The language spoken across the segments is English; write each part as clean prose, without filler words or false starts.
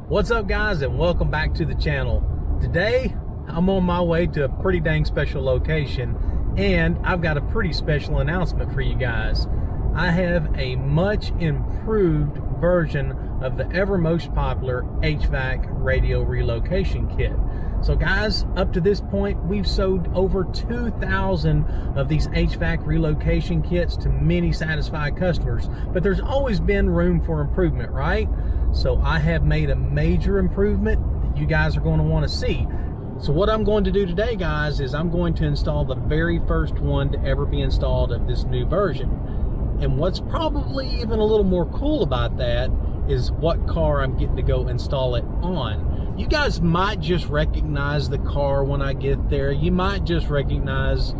What's up guys, and welcome back to the channel. Today I'm on my way to a pretty dang special location, and I've got a pretty special announcement for you guys. I have a much improved version of the ever most popular HVAC radio relocation kit. So guys, up to this point we've sold over 2,000 of these HVAC relocation kits to many satisfied customers, but there's always been room for improvement, right? So I have made a major improvement that you guys are going to want to see. So what I'm going to do today, guys, is I'm going to install the very first one to ever be installed of this new version. And what's probably even a little more cool about that is what car I'm getting to go install it on. You guys might just recognize the car when I get there. You might just recognize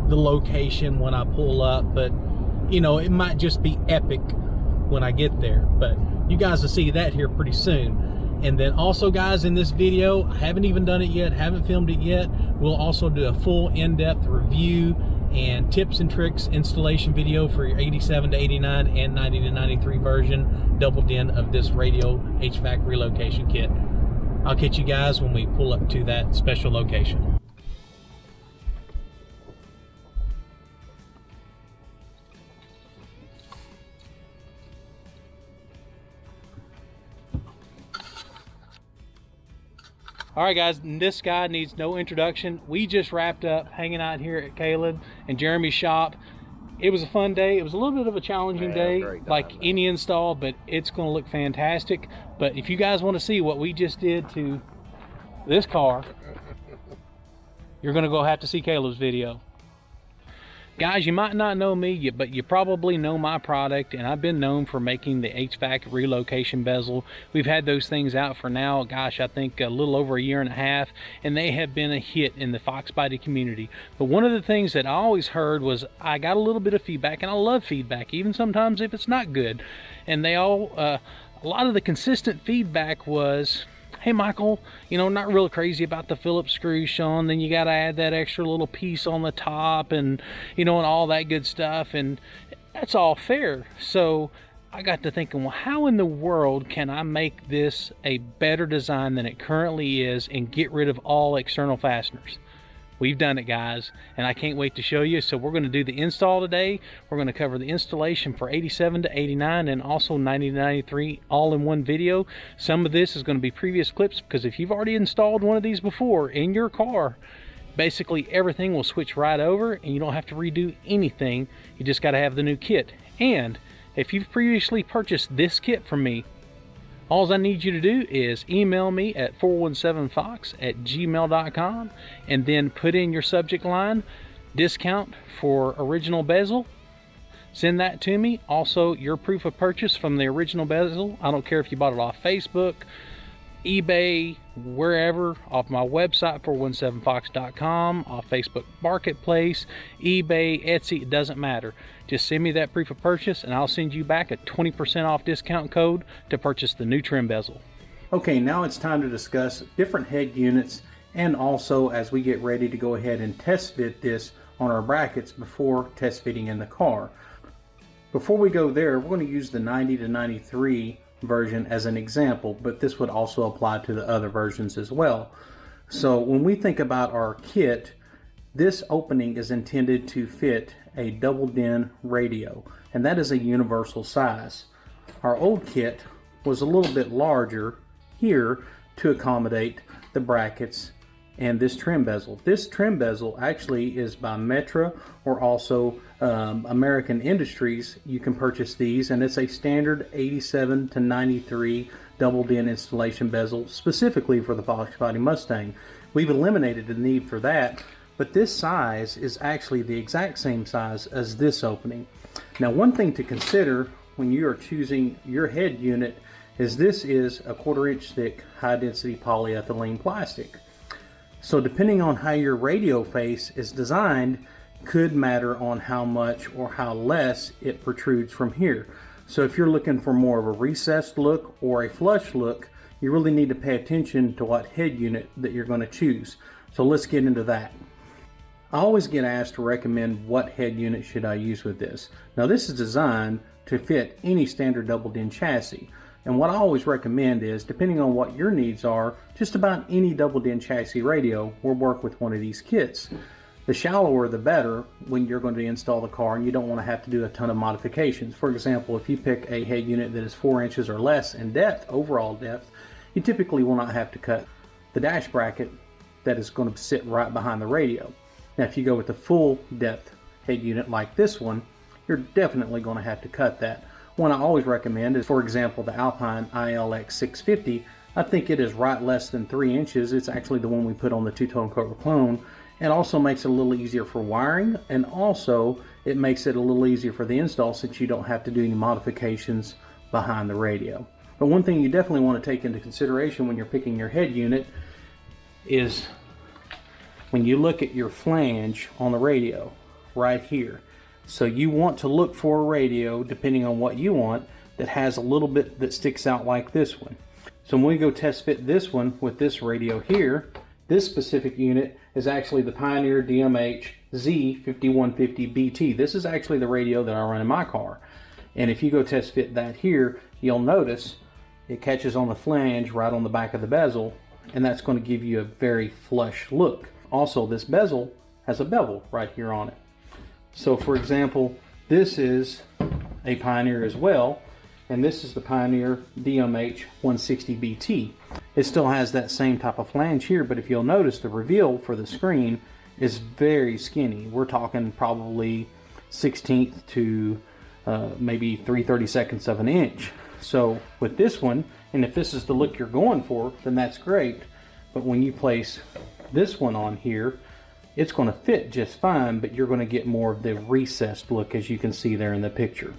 the location when I pull up, but you know, it might just be epic when I get there. But you guys will see that here pretty soon. And then also guys, in this video, I haven't even done it yet, haven't filmed it yet. We'll also do a full in-depth review and tips and tricks installation video for your 87 to 89 and 90 to 93 version double din of this radio HVAC relocation kit. I'll catch you guys when we pull up to that special location. All right guys, this guy needs no introduction. We just wrapped up hanging out here at Caleb and Jeremy's shop. It was a fun day. It was a little bit of a challenging day, like any install, but it's going to look fantastic. But if you guys want to see what we just did to this car, you're going to go have to see Caleb's video. Guys, you might not know me, but you probably know my product, and I've been known for making the HVAC relocation bezel. We've had those things out for now, gosh, I think a little over a year and a half, and they have been a hit in the Foxbody community. But one of the things that I always heard was I got a little bit of feedback, and I love feedback, even sometimes if it's not good. And they all, a lot of the consistent feedback was, hey Michael, you know, not real crazy about the Phillips screw, Sean. Then you got to add that extra little piece on the top, and you know, and all that good stuff. And that's all fair. So I got to thinking, well, how in the world can I make this a better design than it currently is and get rid of all external fasteners? We've done it, guys, and I can't wait to show you. So we're going to do the install today. We're going to cover the installation for 87 to 89 and also 90 to 93 all in one video. Some of this is going to be previous clips, because if you've already installed one of these before in your car, basically everything will switch right over and you don't have to redo anything. You just got to have the new kit. And if you've previously purchased this kit from me, all I need you to do is email me at 417fox@gmail.com and then put in your subject line, discount for original bezel. Send that to me. Also, your proof of purchase from the original bezel. I don't care if you bought it off Facebook, eBay, wherever, off my website 417fox.com, off Facebook Marketplace, eBay, Etsy, it doesn't matter. Just send me that proof of purchase and I'll send you back a 20% off discount code to purchase the new trim bezel. Okay, now it's time to discuss different head units, and also as we get ready to go ahead and test fit this on our brackets before test fitting in the car. Before we go there, we're going to use the 90 to 93 version as an example, but this would also apply to the other versions as well. So when we think about our kit, this opening is intended to fit a double din radio, and that is a universal size. Our old kit was a little bit larger here to accommodate the brackets and this trim bezel. This trim bezel actually is by Metra, or also American Industries. You can purchase these, and it's a standard 87 to 93 double din installation bezel specifically for the Foxbody Mustang. We've eliminated the need for that, but this size is actually the exact same size as this opening. Now, one thing to consider when you are choosing your head unit is this is a 1/4 inch thick high density polyethylene plastic. So depending on how your radio face is designed could matter on how much or how less it protrudes from here. So if you're looking for more of a recessed look or a flush look, you really need to pay attention to what head unit that you're going to choose. So let's get into that. I always get asked to recommend what head unit should I use with this. Now this is designed to fit any standard double din chassis. And what I always recommend is, depending on what your needs are, just about any double din chassis radio will work with one of these kits. The shallower the better when you're going to install the car and you don't want to have to do a ton of modifications. For example, if you pick a head unit that is 4 inches or less in depth, overall depth, you typically will not have to cut the dash bracket that is going to sit right behind the radio. Now if you go with the full depth head unit like this one, you're definitely going to have to cut that. One I always recommend is, for example, the Alpine ILX650. I think it is right less than 3 inches. It's actually the one we put on the two-tone cover clone. It also makes it a little easier for wiring, and also it makes it a little easier for the install since you don't have to do any modifications behind the radio. But one thing you definitely want to take into consideration when you're picking your head unit is when you look at your flange on the radio right here. So you want to look for a radio, depending on what you want, that has a little bit that sticks out like this one. So when we go test fit this one with this radio here, this specific unit is actually the Pioneer DMH-Z5150BT. This is actually the radio that I run in my car. And if you go test fit that here, you'll notice it catches on the flange right on the back of the bezel, and that's going to give you a very flush look. Also, this bezel has a bevel right here on it. So for example, this is a Pioneer as well, and this is the Pioneer DMH-160BT. It still has that same type of flange here, but if you'll notice, the reveal for the screen is very skinny. We're talking probably 1/16 to maybe 3/32 of an inch. So with this one, and if this is the look you're going for, then that's great. But when you place this one on here, it's going to fit just fine, but you're going to get more of the recessed look, as you can see there in the picture.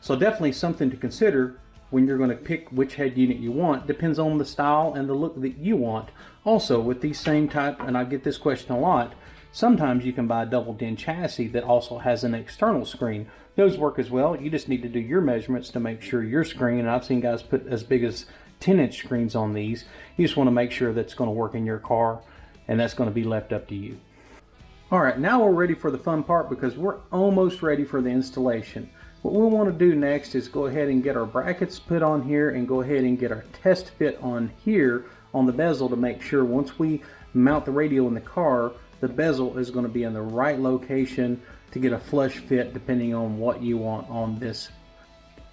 So definitely something to consider when you're going to pick which head unit you want. Depends on the style and the look that you want. Also, with these same type, and I get this question a lot, sometimes you can buy a double din chassis that also has an external screen. Those work as well. You just need to do your measurements to make sure your screen, and I've seen guys put as big as 10-inch screens on these. You just want to make sure that's going to work in your car, and that's going to be left up to you. Alright, now we're ready for the fun part, because we're almost ready for the installation. What we want to do next is go ahead and get our brackets put on here and go ahead and get our test fit on here on the bezel to make sure once we mount the radio in the car, the bezel is going to be in the right location to get a flush fit depending on what you want on this.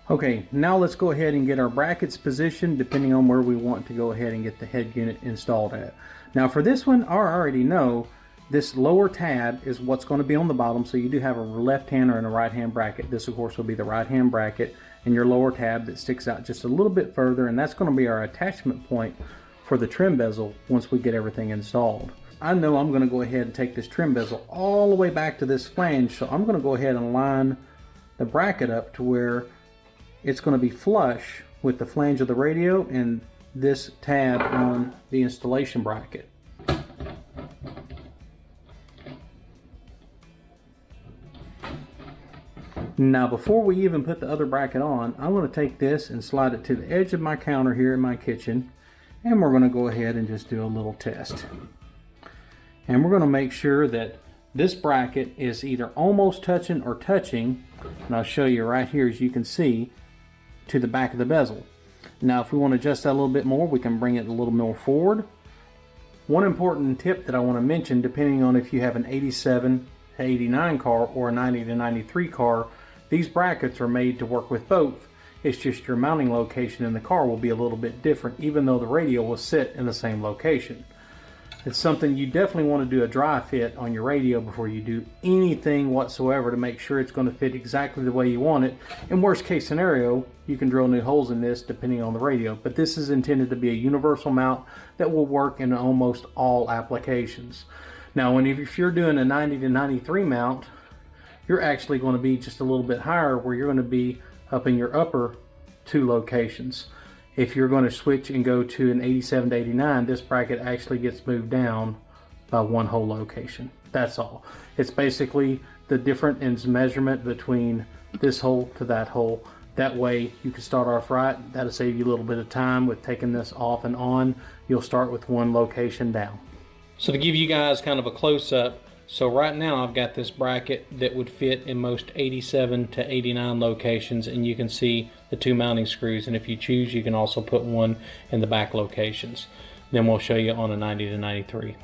Okay, now let's go ahead and get our brackets positioned depending on where we want to go ahead and get the head unit installed at. Now for this one, I already know this lower tab is what's going to be on the bottom, so you do have a left hand and a right hand bracket. This of course will be the right hand bracket, and your lower tab that sticks out just a little bit further, and that's going to be our attachment point for the trim bezel once we get everything installed. I know I'm going to go ahead and take this trim bezel all the way back to this flange, so I'm going to go ahead and line the bracket up to where it's going to be flush with the flange of the radio and this tab on the installation bracket. Now before we even put the other bracket on, I'm going to take this and slide it to the edge of my counter here in my kitchen, and we're going to go ahead and just do a little test. And we're going to make sure that this bracket is either almost touching or touching, and I'll show you right here, as you can see, to the back of the bezel. Now if we want to adjust that a little bit more, we can bring it a little more forward. One important tip that I want to mention, depending on if you have an 87 to 89 car or a 90 to 93 car, these brackets are made to work with both. It's just your mounting location in the car will be a little bit different, even though the radio will sit in the same location. It's something you definitely want to do a dry fit on your radio before you do anything whatsoever to make sure it's going to fit exactly the way you want it. In worst case scenario, you can drill new holes in this depending on the radio, but this is intended to be a universal mount that will work in almost all applications. Now, if you're doing a 90 to 93 mount, you're actually going to be just a little bit higher, where you're going to be up in your upper two locations. If you're going to switch and go to an 87 to 89, this bracket actually gets moved down by one whole location. That's all. It's basically the difference in measurement between this hole to that hole. That way you can start off right. That'll save you a little bit of time with taking this off and on. You'll start with one location down. So to give you guys kind of a close-up, So right now I've got this bracket that would fit in most 87 to 89 locations, and you can see the 2 mounting screws, and if you choose you can also put one in the back locations. Then we'll show you on a 90 to 93.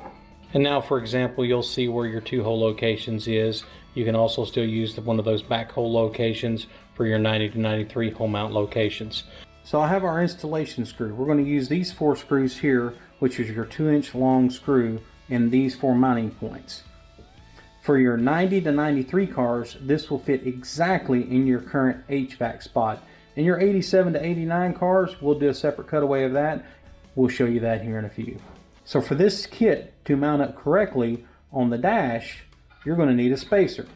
And now for example, you'll see where your 2-hole locations is. You can also still use one of those back hole locations for your 90 to 93 hole mount locations. So I have our installation screw. We're going to use these 4 screws here, which is your 2-inch long screw, in these 4 mounting points. For your 90 to 93 cars, this will fit exactly in your current HVAC spot. In your 87 to 89 cars, we'll do a separate cutaway of that. We'll show you that here in a few. So for this kit to mount up correctly on the dash, you're going to need a spacer.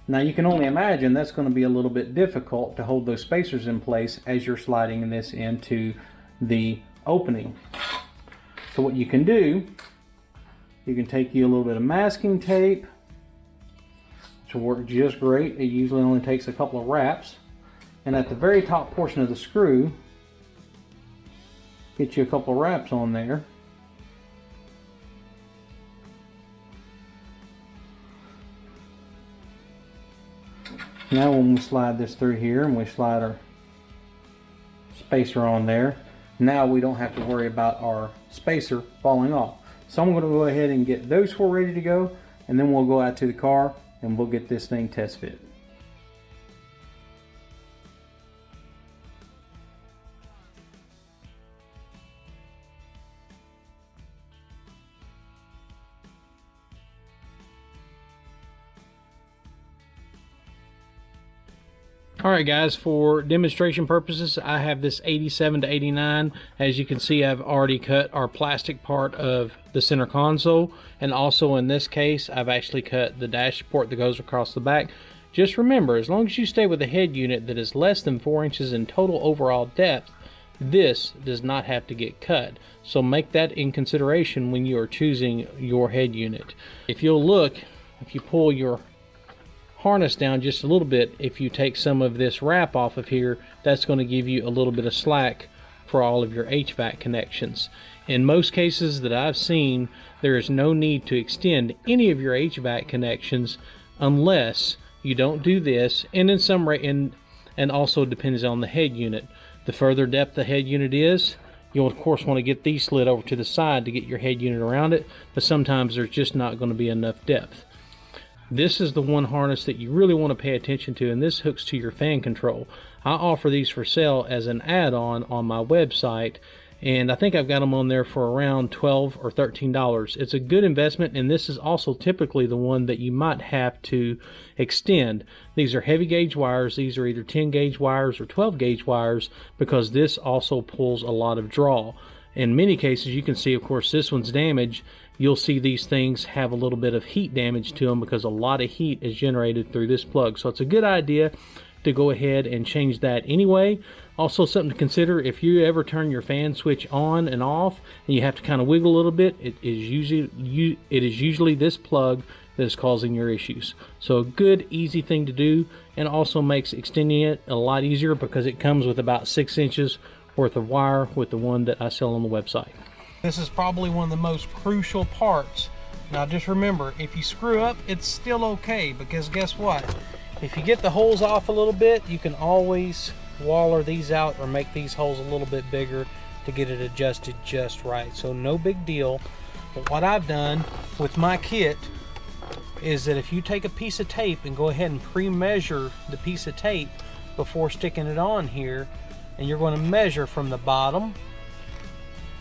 Now you can only imagine that's going to be a little bit difficult to hold those spacers in place as you're sliding this into the opening. So what you can do, you can take you a little bit of masking tape, which will work just great. It usually only takes a couple of wraps. And at the very top portion of the screw, get you a couple of wraps on there. Now when we slide this through here and we slide our spacer on there, now we don't have to worry about our spacer falling off. So I'm going to go ahead and get those 4 ready to go, and then we'll go out to the car and we'll get this thing test fit. Alright guys, for demonstration purposes, I have this 87 to 89. As you can see, I've already cut our plastic part of the center console, and also in this case, I've actually cut the dash support that goes across the back. Just remember, as long as you stay with a head unit that is less than 4 inches in total overall depth, this does not have to get cut. So make that in consideration when you are choosing your head unit. If you'll look, if you pull your harness down just a little bit, if you take some of this wrap off of here, that's going to give you a little bit of slack for all of your HVAC connections. In most cases that I've seen, there is no need to extend any of your HVAC connections unless you don't do this, and in some and also depends on the head unit. The further depth the head unit is, you'll of course want to get these slid over to the side to get your head unit around it, but sometimes there's just not going to be enough depth. This is the one harness that you really want to pay attention to, and this hooks to your fan control. I offer these for sale as an add-on on my website, and I think I've got them on there for around $12 or $13. It's a good investment, and this is also typically the one that you might have to extend. These are heavy gauge wires. These are either 10 gauge wires or 12 gauge wires, because this also pulls a lot of draw. In many cases, you can see, of course, this one's damaged. You'll see these things have a little bit of heat damage to them because a lot of heat is generated through this plug. So it's a good idea to go ahead and change that anyway. Also something to consider, if you ever turn your fan switch on and off and you have to kind of wiggle a little bit, it is usually this plug that is causing your issues. So a good, easy thing to do, and also makes extending it a lot easier because it comes with about 6 inches worth of wire with the one that I sell on the website. This is probably one of the most crucial parts. Now just remember, if you screw up, it's still okay, because guess what? If you get the holes off a little bit, you can always waller these out or make these holes a little bit bigger to get it adjusted just right. So no big deal. But what I've done with my kit is that if you take a piece of tape and go ahead and pre-measure the piece of tape before sticking it on here, and you're going to measure from the bottom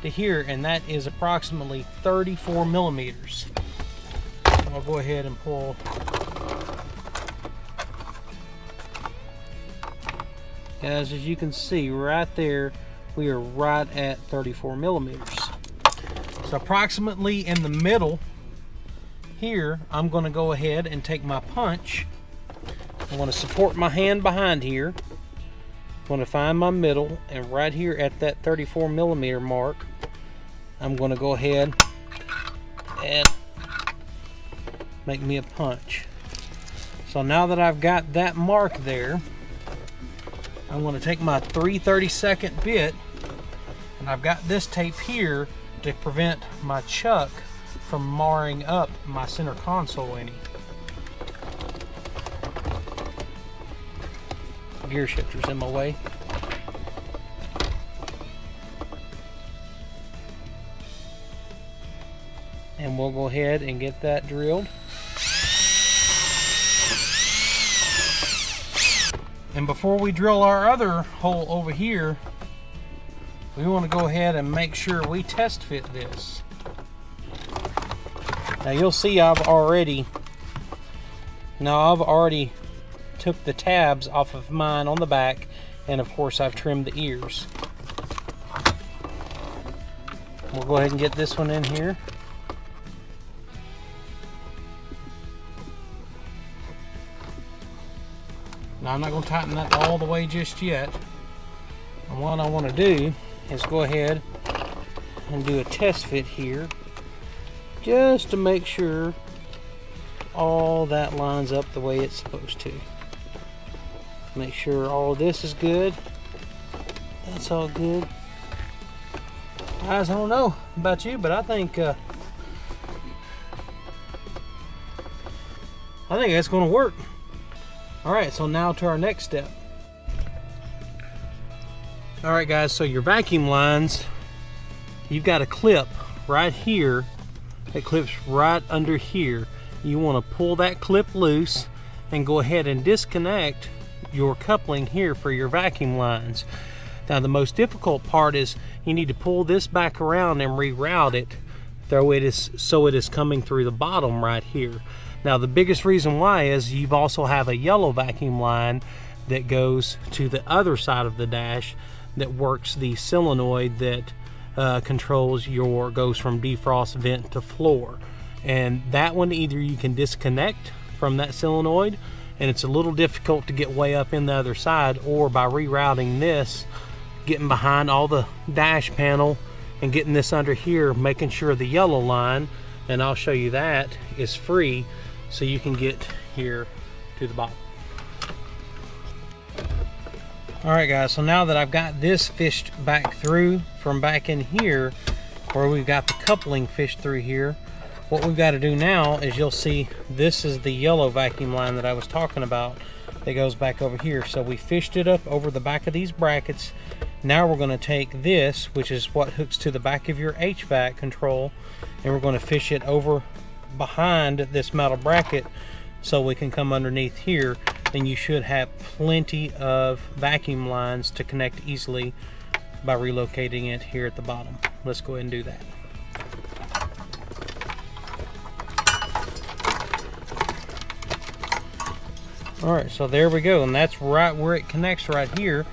to here, and that is approximately 34 millimeters. I'll go ahead and pull. Guys, as you can see right there, we are right at 34 millimeters. So approximately in the middle here, I'm going to go ahead and take my punch. I'm going to support my hand behind here. I'm going to find my middle, and right here at that 34 millimeter mark, I'm going to go ahead and make me a punch. So now that I've got that mark there, I'm going to take my 3/32 bit, and I've got this tape here to prevent my chuck from marring up my center console any. Gear shifter's in my way. And we'll go ahead and get that drilled. And before we drill our other hole over here, we want to go ahead and make sure we test fit this. Now you'll see I've already took the tabs off of mine on the back, and of course I've trimmed the ears. We'll go ahead and get this one in here. Now I'm not going to tighten that all the way just yet. And what I want to do is go ahead and do a test fit here, just to make sure all that lines up the way it's supposed to. Make sure all this is good. That's all good. Guys, I don't know about you, but I think that's going to work. Alright, so now to our next step. Alright guys, so your vacuum lines, you've got a clip right here that clips right under here. You want to pull that clip loose and go ahead and disconnect your coupling here for your vacuum lines. Now the most difficult part is you need to pull this back around and reroute it so it is coming through the bottom right here. Now the biggest reason why is you've also have a yellow vacuum line that goes to the other side of the dash that works the solenoid that goes from defrost vent to floor. And that one, either you can disconnect from that solenoid, and it's a little difficult to get way up in the other side, or by rerouting this, getting behind all the dash panel and getting this under here, making sure the yellow line, and I'll show you that, is free, so you can get here to the bottom. Alright guys, so now that I've got this fished back through from back in here, where we've got the coupling fished through here, what we've got to do now is, you'll see this is the yellow vacuum line that I was talking about that goes back over here. So we fished it up over the back of these brackets. Now we're going to take this, which is what hooks to the back of your HVAC control, and we're going to fish it over behind this metal bracket so we can come underneath here. Then you should have plenty of vacuum lines to connect easily by relocating it here at the bottom. Let's go ahead and do that. Alright, so there we go, and that's right where it connects right here.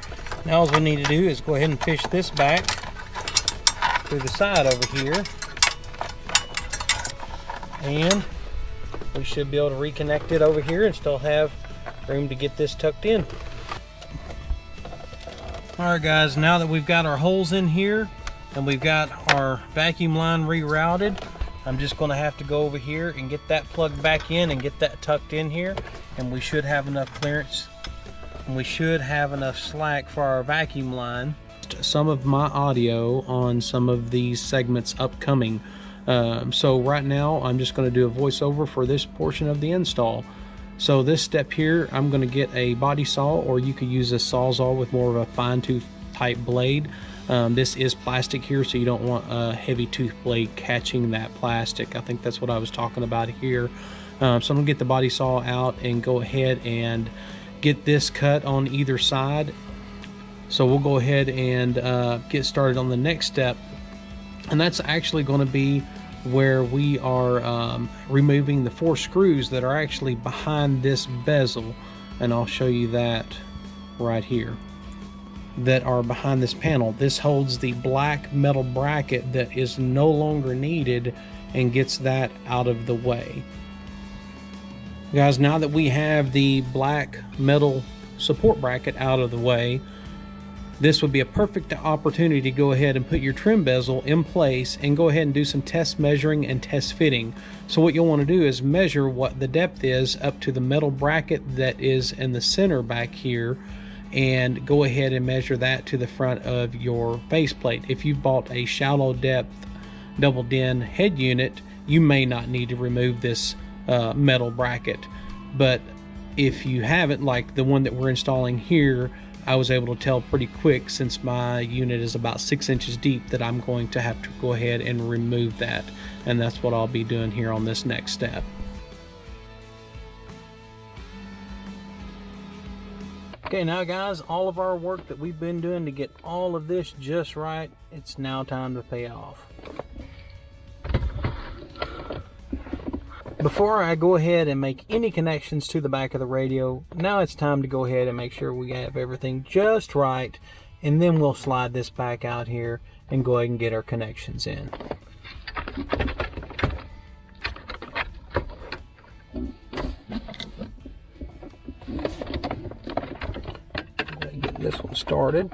Now all we need to do is go ahead and fish this back through the side over here, and we should be able to reconnect it over here and still have room to get this tucked in. Alright guys, now that we've got our holes in here and we've got our vacuum line rerouted, I'm just going to have to go over here and get that plugged back in and get that tucked in here, and we should have enough clearance and we should have enough slack for our vacuum line. Some of my audio on some of these segments upcoming, so right now I'm just going to do a voiceover for this portion of the install. So this step here, I'm going to get a body saw, or you could use a sawzall with more of a fine tooth type blade. This is plastic here, so you don't want a heavy tooth blade catching that plastic. I think that's what I was talking about here. So I'm going to get the body saw out and go ahead and get this cut on either side. So we'll go ahead and get started on the next step, and that's actually going to be where we are removing the 4 screws that are actually behind this bezel, and I'll show you that right here, that are behind this panel. This holds the black metal bracket that is no longer needed and gets that out of the way. Guys, now that we have the black metal support bracket out of the way, this would be a perfect opportunity to go ahead and put your trim bezel in place and go ahead and do some test measuring and test fitting. So what you'll want to do is measure what the depth is up to the metal bracket that is in the center back here, and go ahead and measure that to the front of your faceplate. If you've bought a shallow depth double den head unit, you may not need to remove this metal bracket. But if you haven't, like the one that we're installing here, I was able to tell pretty quick, since my unit is about 6 inches deep, that I'm going to have to go ahead and remove that, and that's what I'll be doing here on this next step. Okay, now guys, all of our work that we've been doing to get all of this just right, it's now time to pay off. Before I go ahead and make any connections to the back of the radio, now it's time to go ahead and make sure we have everything just right, and then we'll slide this back out here and go ahead and get our connections in. Get this one started.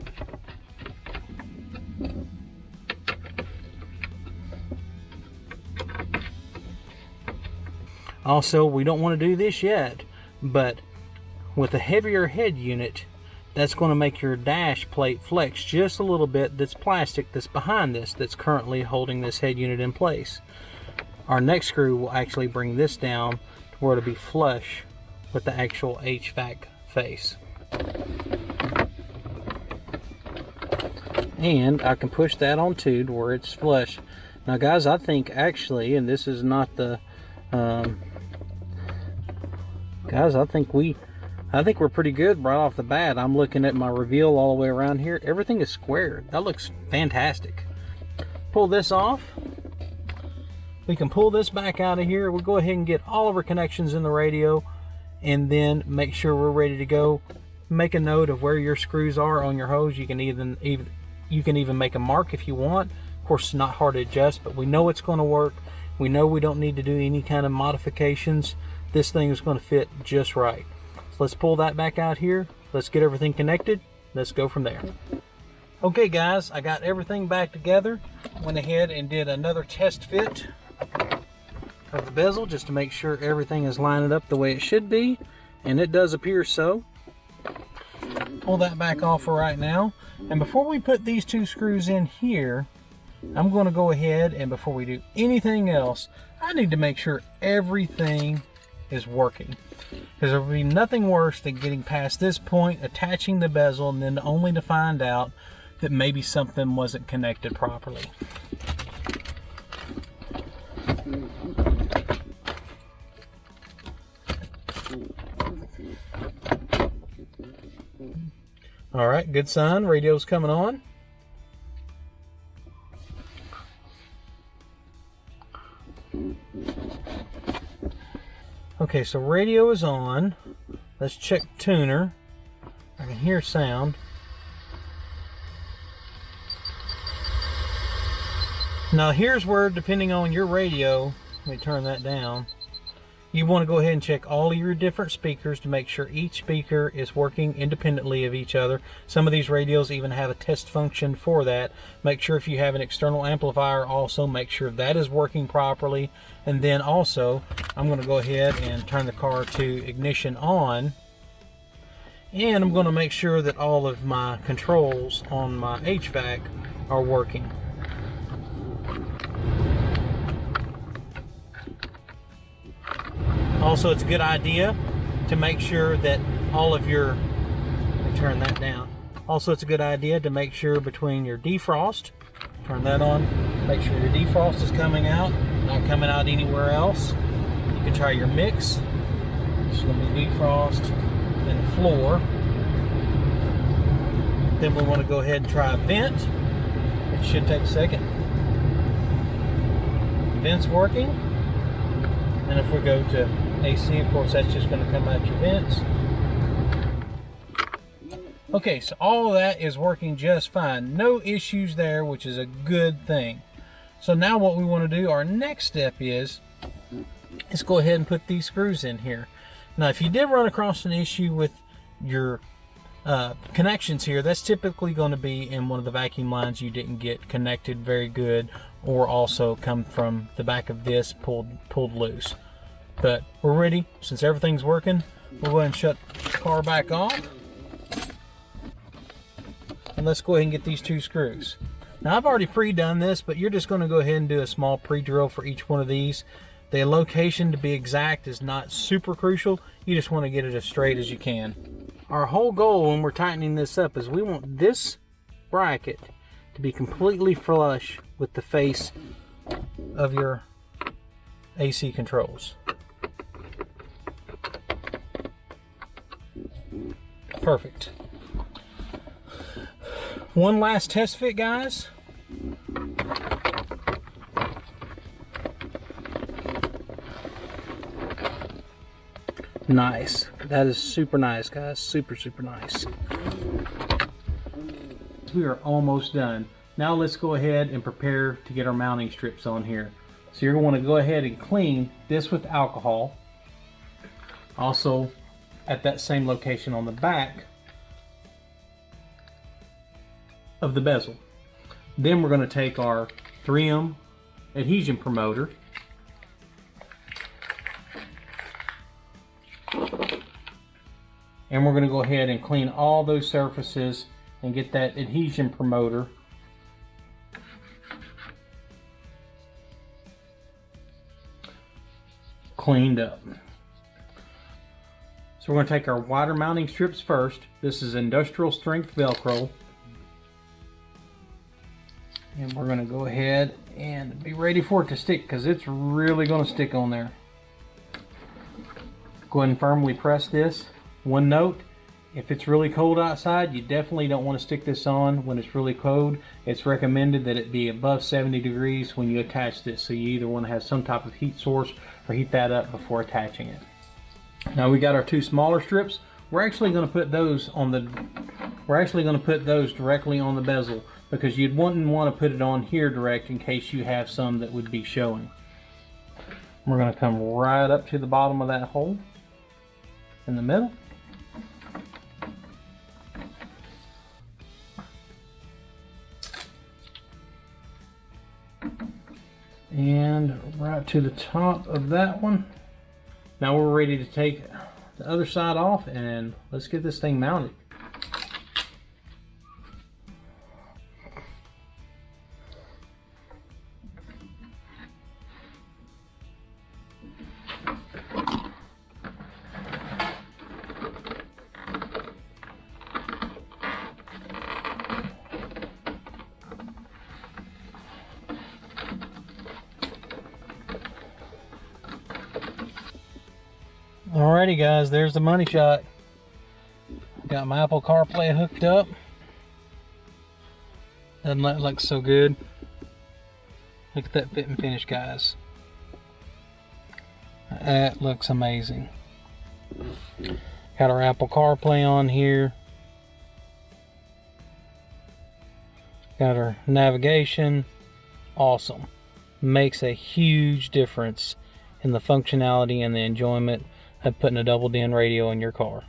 Also, we don't want to do this yet, but with a heavier head unit, that's going to make your dash plate flex just a little bit. That's plastic that's behind this, that's currently holding this head unit in place. Our next screw will actually bring this down to where it'll be flush with the actual HVAC face. And I can push that on too to where it's flush. Now guys, I think actually, and this is not the guys, I think we're pretty good right off the bat. I'm looking at my reveal all the way around here. Everything is square. That looks fantastic. Pull this off. We can pull this back out of here. We'll go ahead and get all of our connections in the radio, and then make sure we're ready to go. Make a note of where your screws are on your hose. You can even make a mark if you want. Of course, it's not hard to adjust, but we know it's going to work. We know we don't need to do any kind of modifications. This thing is going to fit just right. So let's pull that back out here. Let's get everything connected. Let's go from there. Okay guys, I got everything back together. Went ahead and did another test fit of the bezel just to make sure everything is lining up the way it should be, and it does appear so. Pull that back off for right now. And before we put these two screws in here, I'm going to go ahead, and before we do anything else, I need to make sure everything is working, because there will be nothing worse than getting past this point, attaching the bezel, and then only to find out that maybe something wasn't connected properly. All right, good sign. Radio's coming on. Okay, so radio is on. Let's check tuner. I can hear sound. Now here's where, depending on your radio, let me turn that down, you want to go ahead and check all of your different speakers to make sure each speaker is working independently of each other. Some of these radios even have a test function for that. Make sure if you have an external amplifier, also make sure that is working properly. And then also, I'm going to go ahead and turn the car to ignition on. And I'm going to make sure that all of my controls on my HVAC are working. Also, it's a good idea to make sure that all of your, let me turn that down. Also, it's a good idea to make sure between your defrost, turn that on, make sure your defrost is coming out, not coming out anywhere else. You can try your mix. It's going to be defrost and floor. Then we want to go ahead and try a vent. It should take a second. Vent's working. And if we go to AC, of course, that's just going to come out your vents. Okay, so all of that is working just fine. No issues there, which is a good thing. So now what we want to do, our next step is, let's go ahead and put these screws in here. Now, if you did run across an issue with your connections here, that's typically going to be in one of the vacuum lines you didn't get connected very good, or also come from the back of this pulled loose. But we're ready. Since everything's working, we'll go ahead and shut the car back off. And let's go ahead and get these two screws. Now I've already pre-done this, but you're just going to go ahead and do a small pre-drill for each one of these. The location, to be exact, is not super crucial. You just want to get it as straight as you can. Our whole goal when we're tightening this up is we want this bracket to be completely flush with the face of your AC controls. Perfect. One last test fit, guys. Nice. That is super nice, guys. Super nice. We are almost done. Now let's go ahead and prepare to get our mounting strips on here. So you're going to want to go ahead and clean this with alcohol. Also at that same location on the back of the bezel. Then we're going to take our 3M adhesion promoter and we're going to go ahead and clean all those surfaces and get that adhesion promoter cleaned up. So we're going to take our wider mounting strips first. This is industrial strength Velcro. And we're going to go ahead and be ready for it to stick, because it's really going to stick on there. Go ahead and firmly press this. One note, if it's really cold outside, you definitely don't want to stick this on when it's really cold. It's recommended that it be above 70 degrees when you attach this. So you either want to have some type of heat source or heat that up before attaching it. Now we got our two smaller strips. We're actually going to put those on the directly on the bezel, because you wouldn't want to put it on here direct in case you have some that would be showing. We're going to come right up to the bottom of that hole in the middle. And right to the top of that one. Now we're ready to take the other side off and let's get this thing mounted. Alrighty guys, there's the money shot. Got my Apple CarPlay hooked up. Doesn't that look so good? Look at that fit and finish, guys. That looks amazing. Got our Apple CarPlay on here. Got our navigation. Awesome. Makes a huge difference in the functionality and the enjoyment of putting a double DIN radio in your car.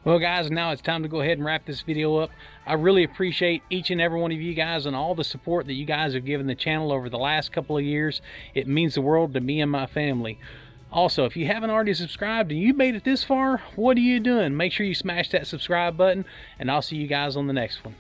Well guys, now it's time to go ahead and wrap this video up. I really appreciate each and every one of you guys and all the support that you guys have given the channel over the last couple of years. It means the world to me and my family. Also, if you haven't already subscribed and you made it this far, what are you doing? Make sure you smash that subscribe button, and I'll see you guys on the next one.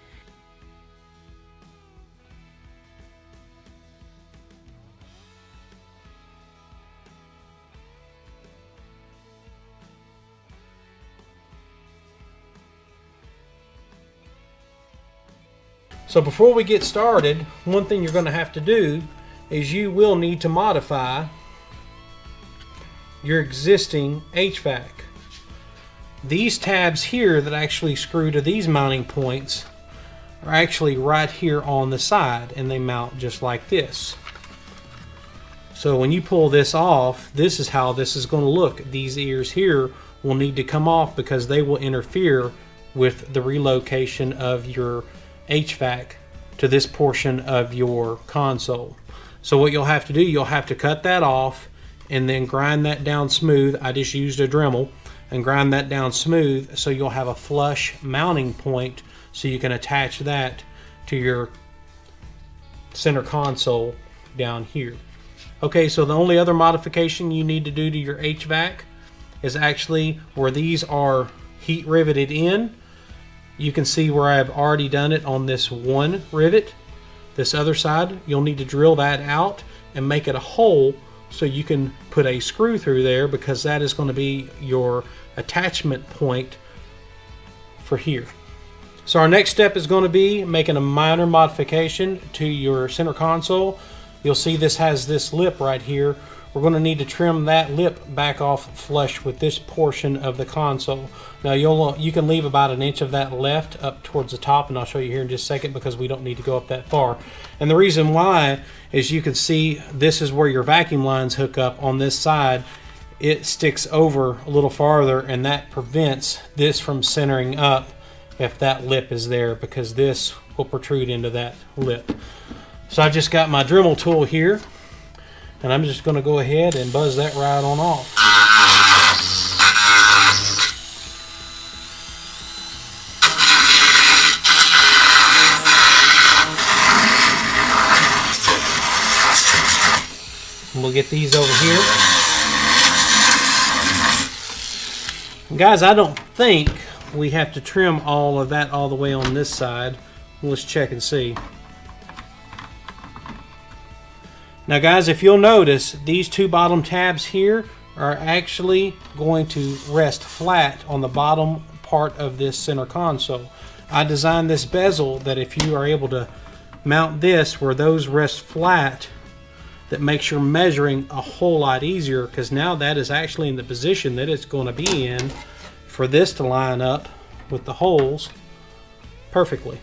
So before we get started, one thing you're going to have to do is you will need to modify your existing HVAC. These tabs here that actually screw to these mounting points are actually right here on the side, and they mount just like this. So when you pull this off, this is how this is going to look. These ears here will need to come off because they will interfere with the relocation of your HVAC to this portion of your console. So what you'll have to do, you'll have to cut that off and then grind that down smooth. I just used a Dremel and grind that down smooth so you'll have a flush mounting point so you can attach that to your center console down here. Okay, so the only other modification you need to do to your HVAC is actually where these are heat riveted in. You can see where I've already done it on this one rivet. This other side, you'll need to drill that out and make it a hole so you can put a screw through there, because that is going to be your attachment point for here. So our next step is going to be making a minor modification to your center console. You'll see this has this lip right here. We're going to need to trim that lip back off flush with this portion of the console. Now you can leave about an inch of that left up towards the top, and I'll show you here in just a second, because we don't need to go up that far. And the reason why is you can see this is where your vacuum lines hook up on this side. It sticks over a little farther, and that prevents this from centering up if that lip is there, because this will protrude into that lip. So I've just got my Dremel tool here, and I'm just going to go ahead and buzz that right on off. And we'll get these over here. And guys, I don't think we have to trim all of that all the way on this side. Let's check and see. Now guys, if you'll notice, these two bottom tabs here are actually going to rest flat on the bottom part of this center console. I designed this bezel that if you are able to mount this where those rest flat, that makes your measuring a whole lot easier, because now that is actually in the position that it's going to be in for this to line up with the holes perfectly.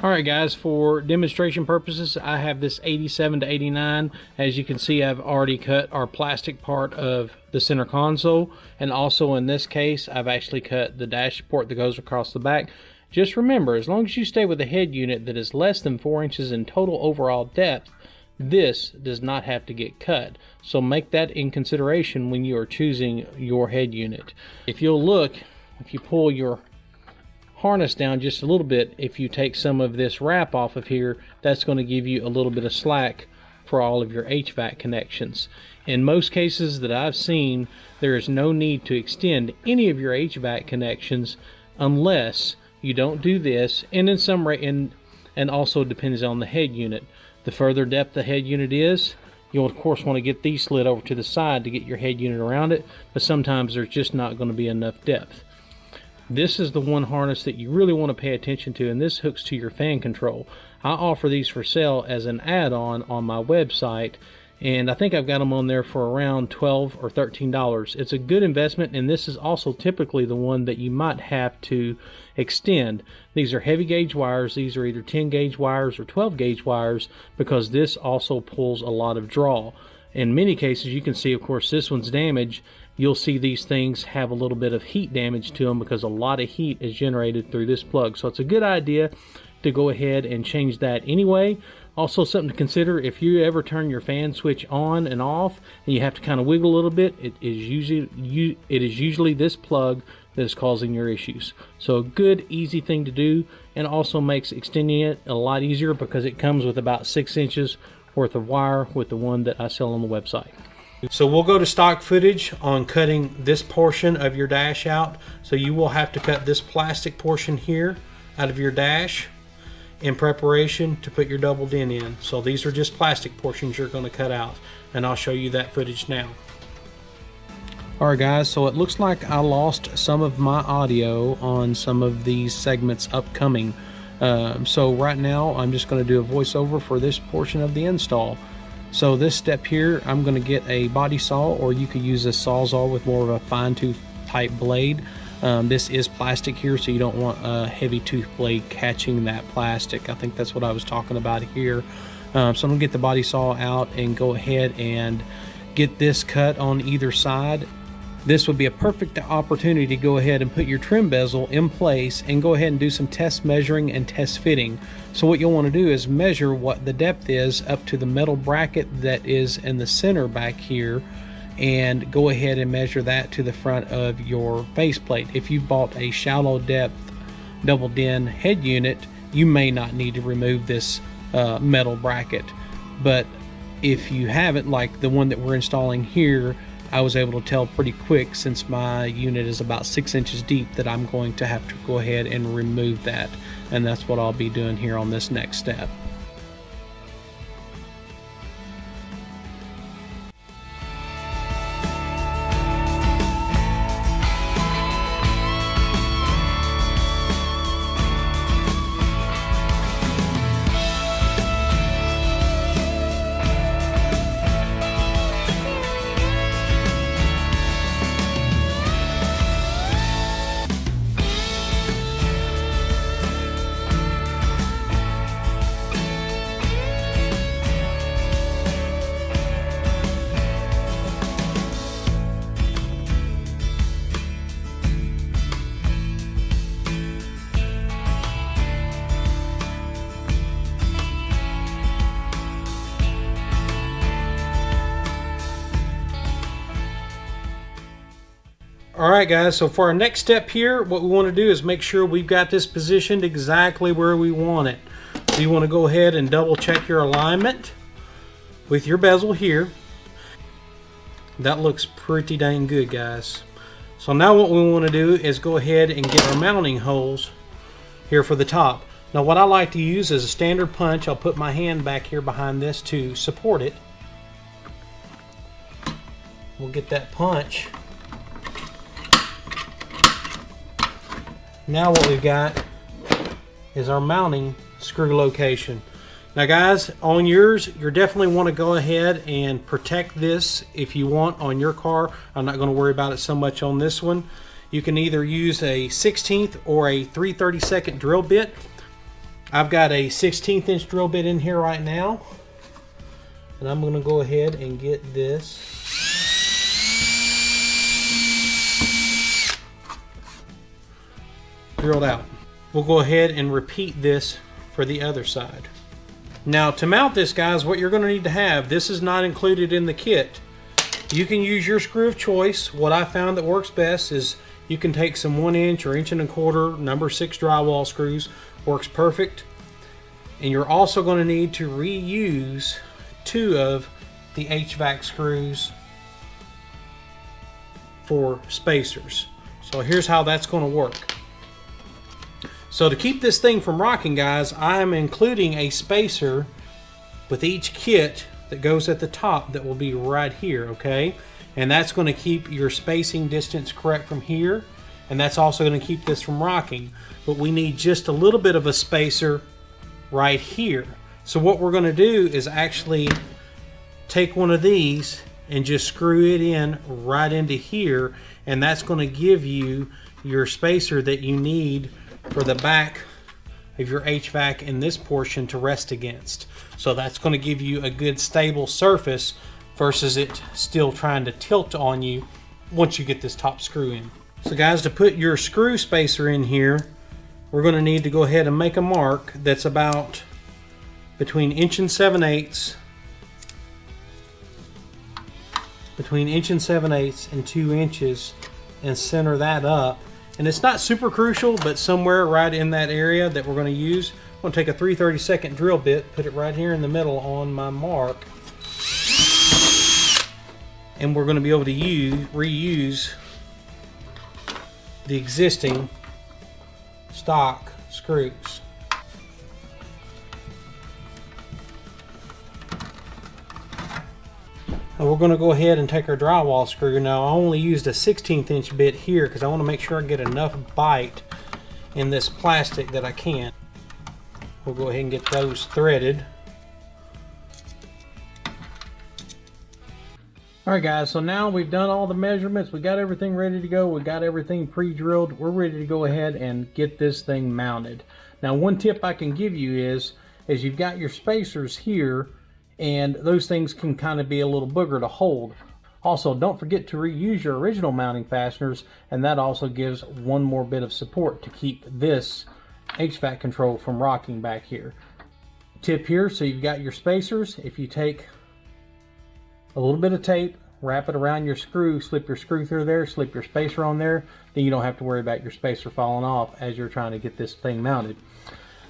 Alright guys, for demonstration purposes, I have this 87 to 89. As you can see, I've already cut our plastic part of the center console, and also in this case I've actually cut the dash port that goes across the back. Just remember, as long as you stay with a head unit that is less than 4 inches in total overall depth, this does not have to get cut. So make that in consideration when you are choosing your head unit. If you'll look, if you pull your harness down just a little bit, if you take some of this wrap off of here, that's going to give you a little bit of slack for all of your HVAC connections. In most cases that I've seen, there is no need to extend any of your HVAC connections unless you don't do this, and in some and also depends on the head unit. The further depth the head unit is, you'll of course want to get these slid over to the side to get your head unit around it, but sometimes there's just not going to be enough depth. This is the one harness that you really want to pay attention to, and this hooks to your fan control. I offer these for sale as an add-on on my website, and I think I've got them on there for around $12 or $13. It's a good investment, and this is also typically the one that you might have to extend. These are heavy gauge wires. These are either 10 gauge wires or 12 gauge wires, because this also pulls a lot of draw. In many cases, you can see, of course, this one's damaged. You'll see these things have a little bit of heat damage to them because a lot of heat is generated through this plug. So it's a good idea to go ahead and change that anyway. Also, something to consider, if you ever turn your fan switch on and off and you have to kind of wiggle a little bit, it is usually this plug that is causing your issues. So a good, easy thing to do, and also makes extending it a lot easier because it comes with about 6 inches worth of wire with the one that I sell on the website. So we'll go to stock footage on cutting this portion of your dash out. So you will have to cut this plastic portion here out of your dash in preparation to put your double din in. So these are just plastic portions you're going to cut out, and I'll show you that footage now. Alright guys, so it looks like I lost some of my audio on some of these segments upcoming. So right now I'm just going to do a voiceover for this portion of the install. So this step here, I'm going to get a body saw, or you could use a sawzall with more of a fine tooth type blade. This is plastic here, so you don't want a heavy tooth blade catching that plastic. I think that's what I was talking about here. So I'm going to get the body saw out and go ahead and get this cut on either side. This would be a perfect opportunity to go ahead and put your trim bezel in place and go ahead and do some test measuring and test fitting. So what you'll want to do is measure what the depth is up to the metal bracket that is in the center back here, and go ahead and measure that to the front of your faceplate. If you bought a shallow depth double din head unit, you may not need to remove this metal bracket, but if you haven't, like the one that we're installing here, I was able to tell pretty quick, since my unit is about 6 inches deep, that I'm going to have to go ahead and remove that, and that's what I'll be doing here on this next step. Alright guys, so for our next step here, what we want to do is make sure we've got this positioned exactly where we want it. So you want to go ahead and double check your alignment with your bezel here. That looks pretty dang good, guys. So now what we want to do is go ahead and get our mounting holes here for the top. Now what I like to use is a standard punch. I'll put my hand back here behind this to support it. We'll get that punch. Now what we've got is our mounting screw location. Now guys, on yours, you definitely want to go ahead and protect this if you want on your car. I'm not going to worry about it so much on this one. You can either use a 16th or a 3/32 drill bit. I've got a 16th inch drill bit in here right now. And I'm going to go ahead and get this drilled out. We'll go ahead and repeat this for the other side. Now to mount this, guys, what you're going to need to have, this is not included in the kit. You can use your screw of choice. What I found that works best is you can take some 1 inch or 1 1/4 number 6 drywall screws. Works perfect. And you're also going to need to reuse 2 of the HVAC screws for spacers. So here's how that's going to work. So to keep this thing from rocking, guys, I'm including a spacer with each kit that goes at the top that will be right here, okay? And that's going to keep your spacing distance correct from here, and that's also going to keep this from rocking. But we need just a little bit of a spacer right here. So what we're going to do is actually take one of these and just screw it in right into here, and that's going to give you your spacer that you need for the back of your HVAC in this portion to rest against. So that's going to give you a good stable surface versus it still trying to tilt on you once you get this top screw in. So guys, to put your screw spacer in here, we're going to need to go ahead and make a mark that's about between 1 7/8 and 2 inches, and center that up. And it's not super crucial, but somewhere right in that area that we're going to use. I'm going to take a 3/32 drill bit, put it right here in the middle on my mark, and we're going to be able to reuse the existing stock screws. Now we're going to go ahead and take our drywall screw. Now I only used a 16th inch bit here because I want to make sure I get enough bite in this plastic that I can. We'll go ahead and get those threaded. Alright guys, so now we've done all the measurements, we got everything ready to go, we got everything pre-drilled, we're ready to go ahead and get this thing mounted. Now one tip I can give you is you've got your spacers here, and those things can kind of be a little booger to hold. Also, don't forget to reuse your original mounting fasteners, and that also gives one more bit of support to keep this HVAC control from rocking back here. Tip here, so you've got your spacers. If you take a little bit of tape, wrap it around your screw, slip your screw through there, slip your spacer on there, then you don't have to worry about your spacer falling off as you're trying to get this thing mounted.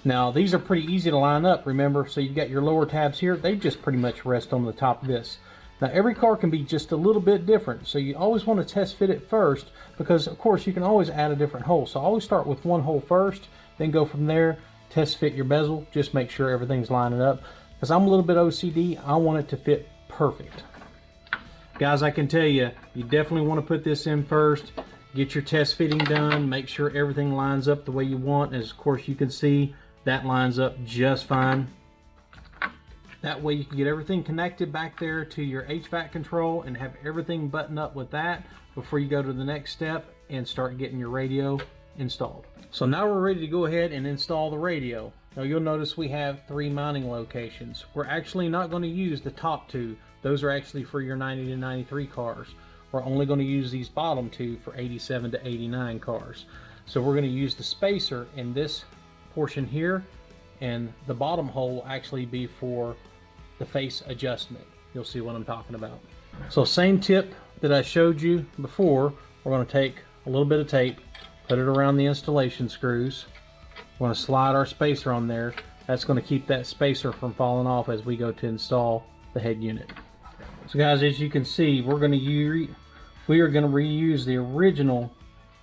Now these are pretty easy to line up, remember, so you've got your lower tabs here, they just pretty much rest on the top of this. Now every car can be just a little bit different, so you always want to test fit it first, because of course you can always add a different hole. So always start with one hole first, then go from there, test fit your bezel, just make sure everything's lining up. Because I'm a little bit OCD, I want it to fit perfect. Guys, I can tell you, you definitely want to put this in first, get your test fitting done, make sure everything lines up the way you want. As of course you can see, that lines up just fine. That way you can get everything connected back there to your HVAC control and have everything buttoned up with that before you go to the next step and start getting your radio installed. So now we're ready to go ahead and install the radio. Now you'll notice we have 3 mounting locations. We're actually not going to use the top 2. Those are actually for your 90 to 93 cars. We're only going to use these bottom 2 for 87 to 89 cars. So we're going to use the spacer in this portion here, and the bottom hole will actually be for the face adjustment. You'll see what I'm talking about. So same tip that I showed you before, we're going to take a little bit of tape, put it around the installation screws. We're going to slide our spacer on there. That's going to keep that spacer from falling off as we go to install the head unit. So guys, as you can see, we are going to reuse the original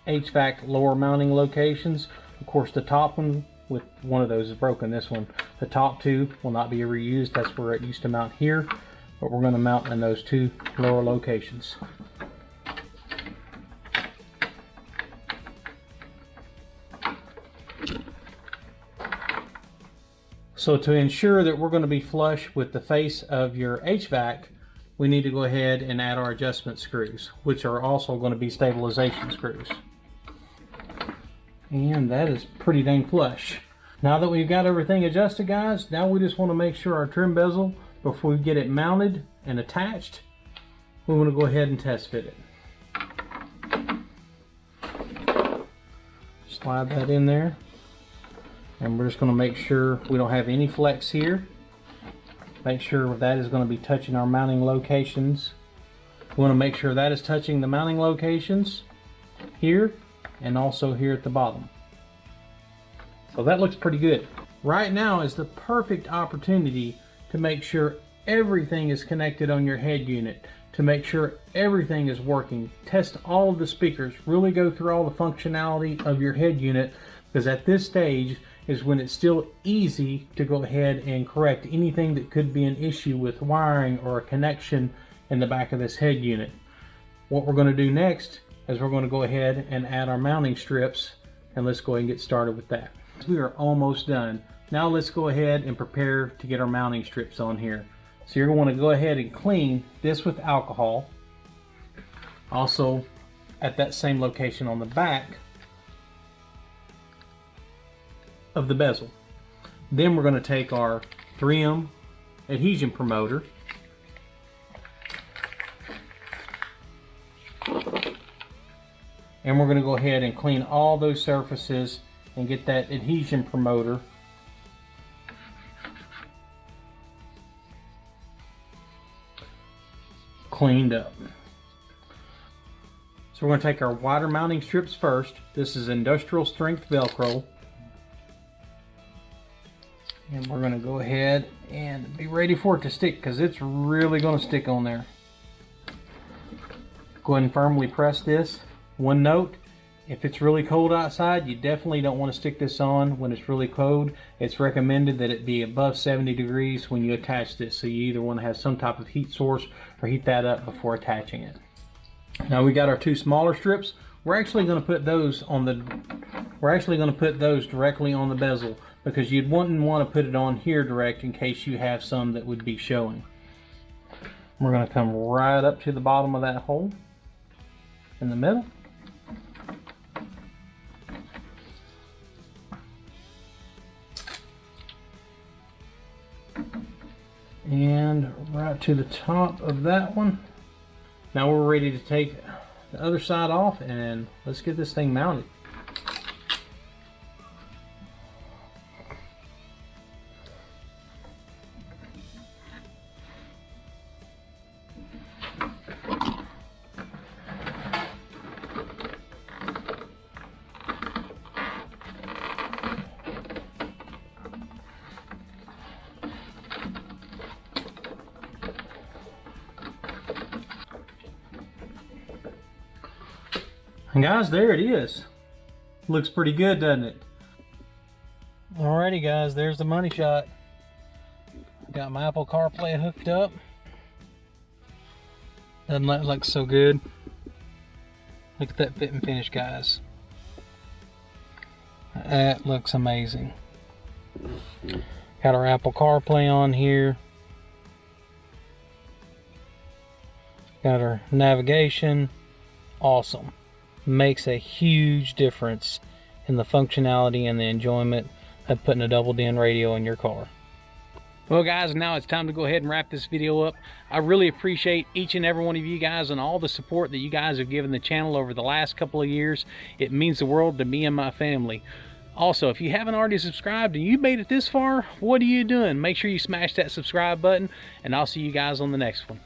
HVAC lower mounting locations. Of course, the top one with one of those is broken. This one, the top two will not be reused. That's where it used to mount here, but we're going to mount in those two lower locations. So to ensure that we're going to be flush with the face of your HVAC, we need to go ahead and add our adjustment screws, which are also going to be stabilization screws. And that is pretty dang flush. Now that we've got everything adjusted, guys, now we just want to make sure our trim bezel, before we get it mounted and attached, we want to go ahead and test fit it. Slide that in there. And we're just going to make sure we don't have any flex here. Make sure that is going to be touching our mounting locations. We want to make sure that is touching the mounting locations here and also here at the bottom. So that looks pretty good. Right now is the perfect opportunity to make sure everything is connected on your head unit, to make sure everything is working. Test all of the speakers, really go through all the functionality of your head unit, because at this stage is when it's still easy to go ahead and correct anything that could be an issue with wiring or a connection in the back of this head unit. What we're going to do next is we're going to go ahead and add our mounting strips, and let's go ahead and get started with that. We are almost done. Now let's go ahead and prepare to get our mounting strips on here. So you're going to want to go ahead and clean this with alcohol. Also at that same location on the back of the bezel. Then we're going to take our 3M adhesion promoter, and we're going to go ahead and clean all those surfaces and get that adhesion promoter cleaned up. So we're going to take our wider mounting strips first. This is industrial strength Velcro. And we're going to go ahead and be ready for it to stick, because it's really going to stick on there. Go ahead and firmly press this. One note, if it's really cold outside, you definitely don't want to stick this on when it's really cold. It's recommended that it be above 70 degrees when you attach this. So you either want to have some type of heat source or heat that up before attaching it. Now we got our two smaller strips. We're actually going to put those directly on the bezel, because you wouldn't want to put it on here direct in case you have some that would be showing. We're going to come right up to the bottom of that hole in the middle. And right to the top of that one. Now we're ready to take the other side off, and let's get this thing mounted. And guys, there it is. Looks pretty good, doesn't it? Alrighty guys, there's the money shot. Got my Apple CarPlay hooked up. Doesn't that look so good? Look at that fit and finish, guys. That looks amazing. Got our Apple CarPlay on here. Got our navigation. Awesome. Makes a huge difference in the functionality and the enjoyment of putting a double din radio in your car. Well guys, now it's time to go ahead and wrap this video up. I really appreciate each and every one of you guys and all the support that you guys have given the channel over the last couple of years. It means the world to me and my family. Also, if you haven't already subscribed and you made it this far, what are you doing? Make sure you smash that subscribe button, and I'll see you guys on the next one.